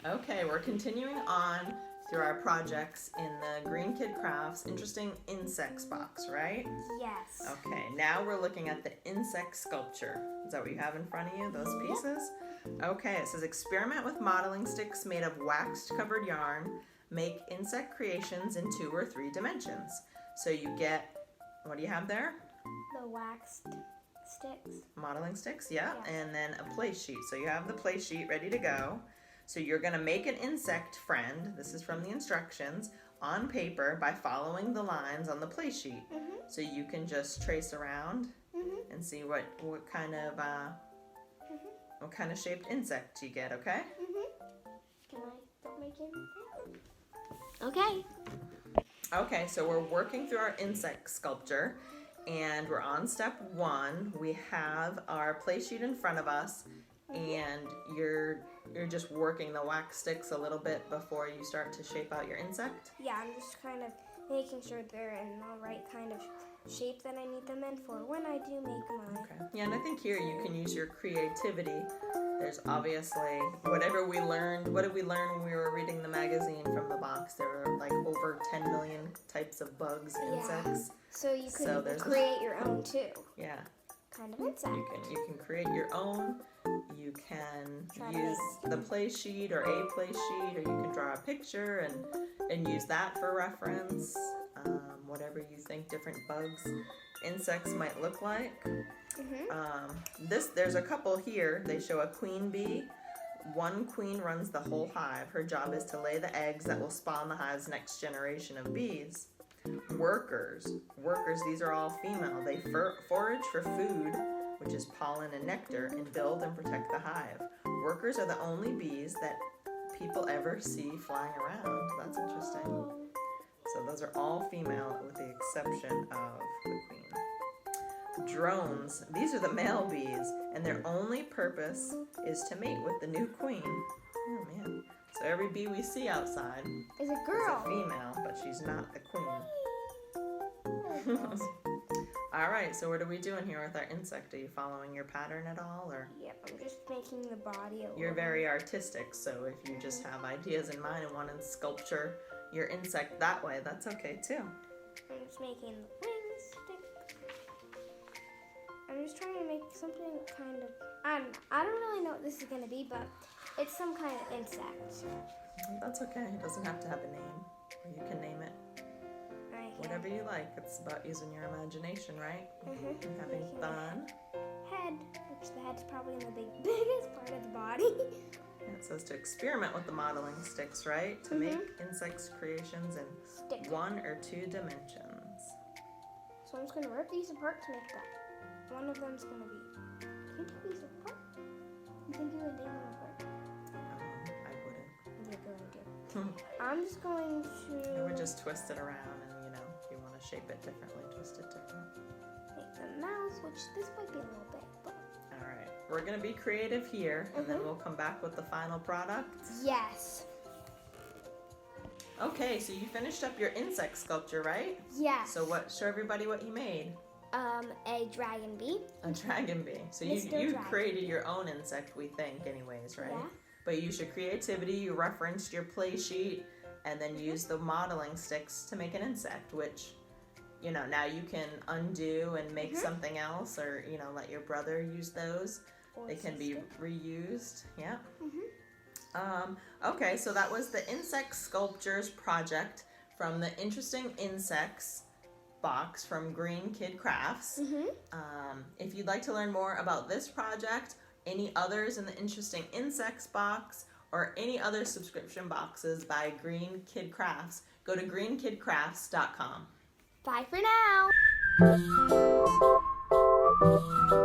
Okay, we're continuing on through our projects in the Green Kid Crafts Interesting Insects box, right? Yes. Okay, now we're looking at the insect sculpture. Is that what you have in front of you, those pieces? Okay, it says experiment with modeling sticks made of waxed covered yarn. Make insect creations in 2 or 3 dimensions. So you get, what do you have there? The waxed sticks. Modeling sticks, yeah. And then a play sheet. So you have the play sheet ready to go. So you're going to make an insect friend, this is from the instructions, on paper by following the lines on the play sheet. So you can just trace around and see what kind of shaped insect you get, okay? Can I start making it? Okay. Okay, so we're working through our insect sculpture and we're on step 1. We have our play sheet in front of us and you're just working the wax sticks a little bit before you start to shape out your insect? Yeah, I'm just kind of making sure they're in the right kind of shape that I need them in for when I do make mine. Okay. Yeah, and I think here you can use your creativity. There's obviously whatever we learned. What did we learn when we were reading the magazine from the box? There were like over 10 million types of bugs, insects. So you can create your own too. Yeah. Kind of insect. You can create your own. You can use the play sheet or a play sheet, or you can draw a picture and use that for reference. Whatever you think different bugs, insects might look like. There's a couple here. They show a queen bee. One queen runs the whole hive. Her job is to lay the eggs that will spawn the hive's next generation of bees. Workers, these are all female. They forage for food, which is pollen and nectar, and build and protect the hive. Workers are the only bees that people ever see flying around. That's interesting. So those are all female with the exception of the queen. Drones, these are the male bees, and their only purpose is to mate with the new queen. Oh man. So every bee we see outside is a girl. Is a female, but she's not the queen. All right, so what are we doing here with our insect? Are you following your pattern at all, or? Yep, I'm just making the body. You're very artistic, so if you just have ideas in mind and want to sculpture your insect that way, that's okay too. I'm just making the wings stick. I'm just trying to make something kind of. I don't really know what this is gonna be, but it's some kind of insect. That's okay. It doesn't have to have a name, or you can name it. Whatever you like. It's about using your imagination, right? And having fun. Head, which the head's probably in the biggest part of the body. It says to experiment with the modeling sticks, right? To make insects creations in 1 or 2 dimensions. So I'm just going to rip these apart to make that. One of them's going to be. Can you take these apart? You think you would take them apart? I wouldn't. You're going to. I'm just going to. I would just twist it around and, if you want to shape it differently, twist it different. Make the mouth, which this might be a little big, but. All right. We're going to be creative here, and then we'll come back with the final product. Yes. Okay, so you finished up your insect sculpture, right? Yes. So show everybody what you made. A dragon bee. A dragon bee. So you created your own insect, we think, anyways, right? Yeah. But you used your creativity, you referenced your play sheet, and then used the modeling sticks to make an insect, which, now you can undo and make something else, or, let your brother use those. Or they can be reused. Yeah. Okay, so that was the Insect Sculptures project from the Interesting Insects box from Green Kid Crafts. If you'd like to learn more about this project, any others in the Interesting Insects box, or any other subscription boxes by Green Kid Crafts, go to greenkidcrafts.com. Bye for now!